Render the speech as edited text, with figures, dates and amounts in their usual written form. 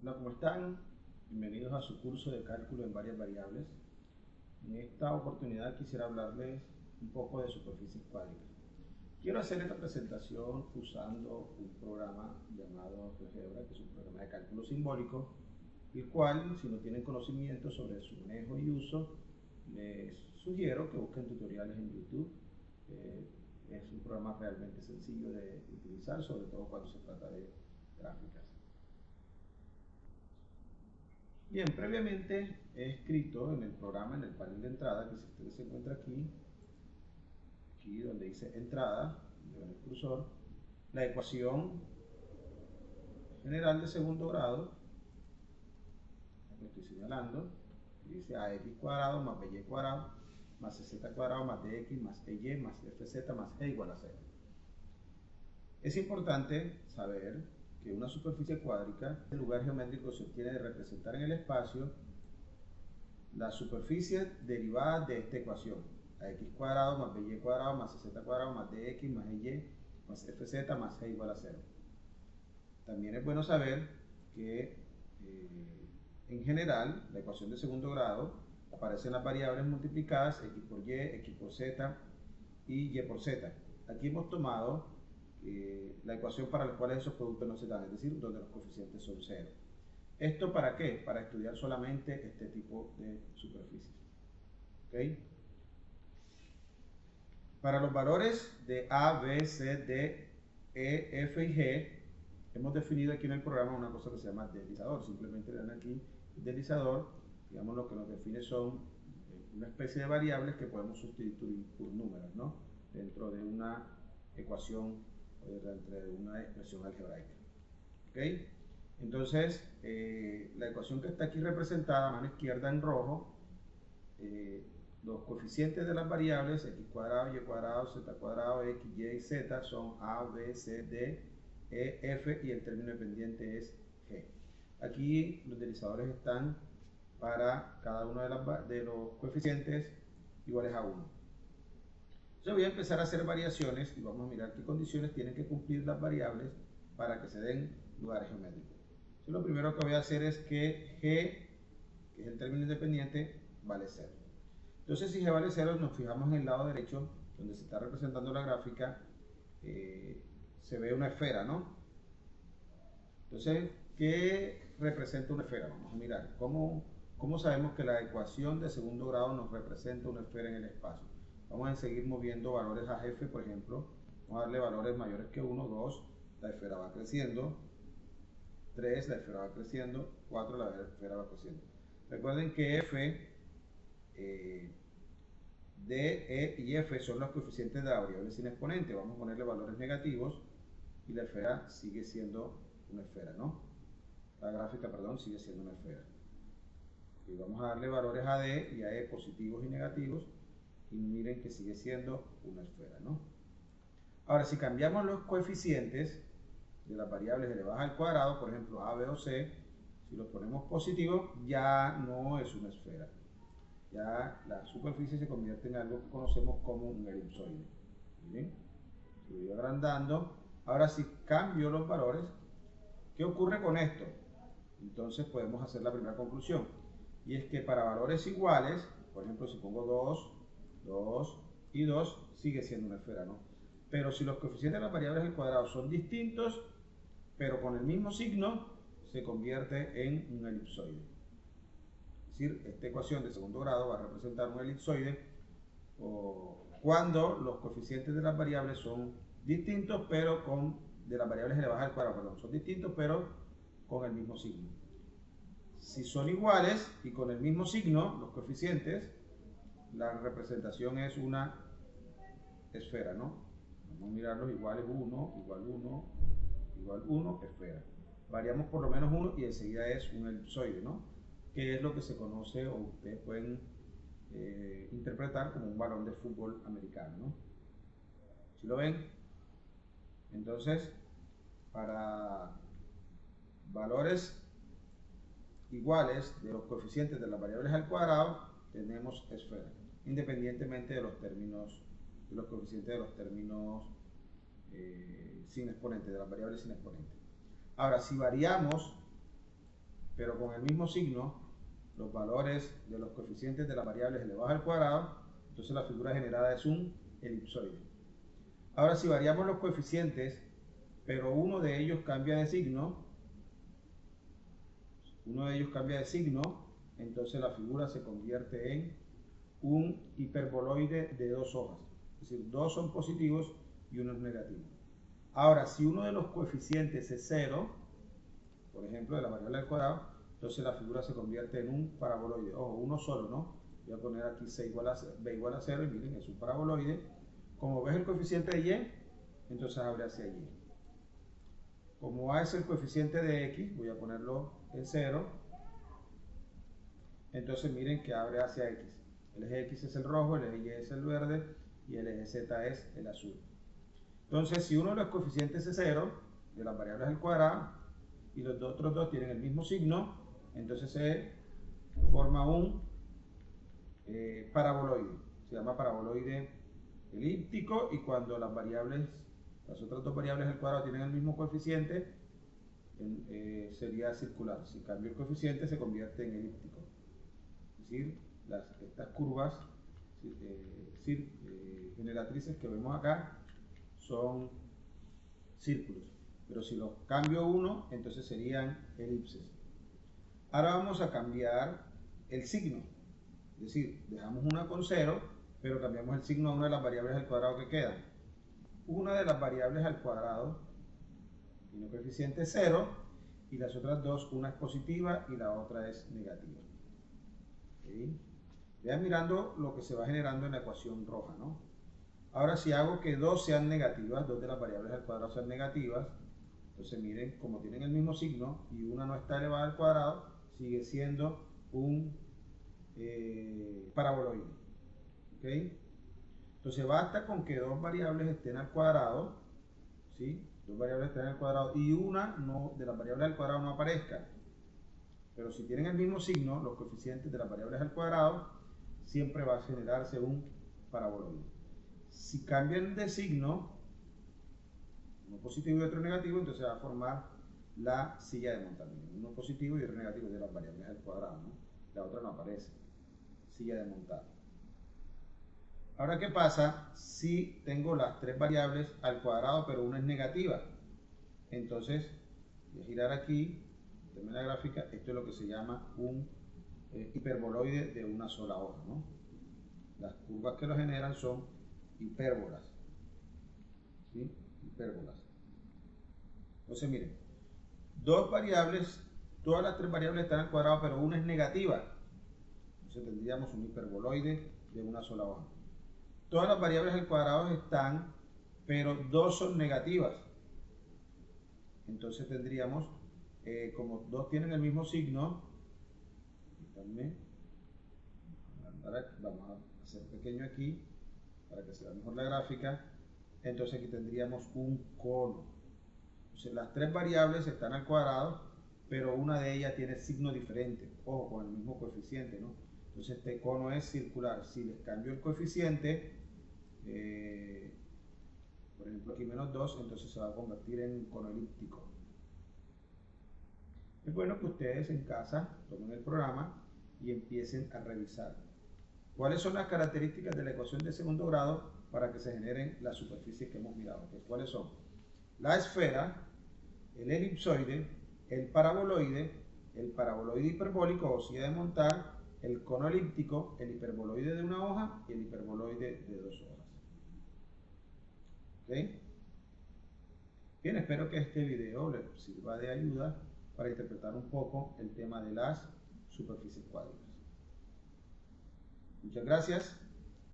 Hola, ¿cómo están? Bienvenidos a su curso de cálculo en varias variables. En esta oportunidad quisiera hablarles un poco de superficies cuádricas. Quiero hacer esta presentación usando un programa llamado GeoGebra, que es un programa de cálculo simbólico, el cual, si no tienen conocimiento sobre su manejo y uso, les sugiero que busquen tutoriales en YouTube. Es un programa realmente sencillo de utilizar, sobre todo cuando se trata de gráficas. Bien, previamente he escrito en el programa, en el panel de entrada, que se encuentra aquí donde dice entrada, donde va el cursor, la ecuación general de segundo grado, que estoy señalando, que dice ax cuadrado más by cuadrado más cz cuadrado más dx más ey más fz más g igual a 0. Es importante saber que una superficie cuádrica, el lugar geométrico se obtiene de representar en el espacio la superficie derivada de esta ecuación, ax cuadrado más by cuadrado más cz cuadrado más dx más ey más fz más g igual a 0. También es bueno saber que en general la ecuación de segundo grado aparecen las variables multiplicadas x por y, x por z y por z. Aquí hemos tomado la ecuación para la cual esos productos no se dan, es decir, donde los coeficientes son 0. ¿Esto para qué? Para estudiar solamente este tipo de superficies. ¿Okay? Para los valores de A, B, C, D, E, F y G, hemos definido aquí en el programa una cosa que se llama deslizador. Simplemente le dan aquí deslizador, digamos lo que nos define son una especie de variables que podemos sustituir por números, ¿no? Dentro de una ecuación o dentro de una expresión algebraica. ¿Okay? Entonces, la ecuación que está aquí representada a mano izquierda en rojo, los coeficientes de las variables x cuadrado, y cuadrado, z cuadrado, x, y, z son a, b, c, d, e, f y el término dependiente es g. Aquí los deslizadores están para cada uno de los coeficientes iguales a 1. Yo voy a empezar a hacer variaciones y vamos a mirar qué condiciones tienen que cumplir las variables para que se den lugares geométricos. Entonces, lo primero que voy a hacer es que g, que es el término independiente, vale 0. Entonces, si g vale 0, nos fijamos en el lado derecho, donde se está representando la gráfica, se ve una esfera, ¿no? Entonces, ¿qué representa una esfera? Vamos a mirar. ¿Cómo sabemos que la ecuación de segundo grado nos representa una esfera en el espacio? Vamos a seguir moviendo valores a f, por ejemplo. Vamos a darle valores mayores que 1, 2, la esfera va creciendo. 3, la esfera va creciendo. 4, la esfera va creciendo. Recuerden que f, d, e y f son los coeficientes de la variable sin exponente. Vamos a ponerle valores negativos y la esfera sigue siendo una esfera, ¿no? La gráfica, perdón, sigue siendo una esfera. Y vamos a darle valores a d y a e positivos y negativos y miren que sigue siendo una esfera, ¿no? Ahora, si cambiamos los coeficientes de las variables elevadas al cuadrado, por ejemplo a, b o c, si los ponemos positivos, ya no es una esfera. Ya la superficie se convierte en algo que conocemos como un elipsoide. ¿Bien? Lo voy agrandando. Ahora, si cambio los valores, ¿qué ocurre con esto? Entonces podemos hacer la primera conclusión. Y es que para valores iguales, por ejemplo, si pongo 2, 2 y 2, sigue siendo una esfera, ¿no? Pero si los coeficientes de las variables al cuadrado son distintos, pero con el mismo signo, se convierte en un elipsoide. Es decir, esta ecuación de segundo grado va a representar un elipsoide cuando los coeficientes de las variables son distintos, pero de las variables elevadas al cuadrado, perdón, son distintos, pero con el mismo signo. Si son iguales y con el mismo signo, los coeficientes, la representación es una esfera, ¿no? Vamos a mirarlos iguales 1, igual 1, igual 1, esfera. Variamos por lo menos 1 y enseguida es un elipsoide, ¿no? Que es lo que se conoce o ustedes pueden interpretar como un balón de fútbol americano, ¿no? ¿Sí lo ven? Entonces, para valores iguales de los coeficientes de las variables al cuadrado, tenemos esfera, independientemente de los términos, de los coeficientes de los términos sin exponente, de las variables sin exponente. Ahora, si variamos pero con el mismo signo, los valores de los coeficientes de las variables elevadas al cuadrado, entonces la figura generada es un elipsoide. Ahora, si variamos los coeficientes, pero uno de ellos cambia de signo, entonces la figura se convierte en un hiperboloide de dos hojas. Es decir, dos son positivos y uno es negativo. Ahora, si uno de los coeficientes es 0, por ejemplo, de la variable al cuadrado, entonces la figura se convierte en un paraboloide. Ojo, uno solo, ¿no? Voy a poner aquí b igual a 0 y miren, es un paraboloide. Como ves el coeficiente de y, entonces abre hacia y. Como a es el coeficiente de x, voy a ponerlo en 0. Entonces miren que abre hacia x. El eje x es el rojo, el eje y es el verde y el eje z es el azul. Entonces, si uno de los coeficientes es 0, de las variables al cuadrado, y los otros dos tienen el mismo signo, entonces se forma un paraboloide. Se llama paraboloide elíptico, y cuando las otras dos variables al cuadrado tienen el mismo coeficiente, sería circular. Si cambio el coeficiente, se convierte en elíptico. Es decir, estas curvas generatrices que vemos acá son círculos, pero si los cambio uno, entonces serían elipses. Ahora vamos a cambiar el signo, es decir, dejamos una con 0, pero cambiamos el signo a una de las variables al cuadrado que quedan. Una de las variables al cuadrado tiene coeficiente 0 y las otras dos, una es positiva y la otra es negativa. ¿Okay? Vean mirando lo que se va generando en la ecuación roja, ¿no? Ahora, si hago que dos sean negativas, dos de las variables al cuadrado sean negativas, entonces miren, como tienen el mismo signo y una no está elevada al cuadrado, sigue siendo un paraboloide. ¿Okay? Entonces basta con que dos variables estén al cuadrado, ¿sí? Dos variables estén al cuadrado y una de las variables al cuadrado no aparezca. Pero si tienen el mismo signo, los coeficientes de las variables al cuadrado, siempre va a generarse un paraboloide. Si cambian de signo, uno positivo y otro negativo, entonces va a formar la silla de montar. Uno positivo y otro negativo de las variables al cuadrado, ¿no? La otra no aparece. Silla de montar. Ahora, ¿qué pasa si tengo las tres variables al cuadrado, pero una es negativa? Entonces, voy a girar aquí, en la gráfica, esto es lo que se llama un hiperboloide de una sola hoja, ¿no? Las curvas que lo generan son hipérbolas. ¿Sí? Hipérbolas. Entonces, miren, dos variables, todas las tres variables están al cuadrado, pero una es negativa. Entonces tendríamos un hiperboloide de una sola hoja. Todas las variables al cuadrado están, pero dos son negativas. Entonces tendríamos, como dos tienen el mismo signo, vamos a hacer pequeño aquí, para que se vea mejor la gráfica. Entonces aquí tendríamos un cono. Entonces las tres variables están al cuadrado, pero una de ellas tiene signo diferente, ojo, con el mismo coeficiente, ¿no? Entonces este cono es circular. Si les cambio el coeficiente, por ejemplo aquí -2, entonces se va a convertir en un cono elíptico. Es bueno que ustedes en casa tomen el programa y empiecen a revisar cuáles son las características de la ecuación de segundo grado para que se generen las superficies que hemos mirado. ¿Cuáles son? La esfera, el elipsoide, el paraboloide hiperbólico o silla de montar, el cono elíptico, el hiperboloide de una hoja y el hiperboloide de dos hojas. ¿Ok? Bien, espero que este video les sirva de ayuda para interpretar un poco el tema de las superficies cuádricas. Muchas gracias.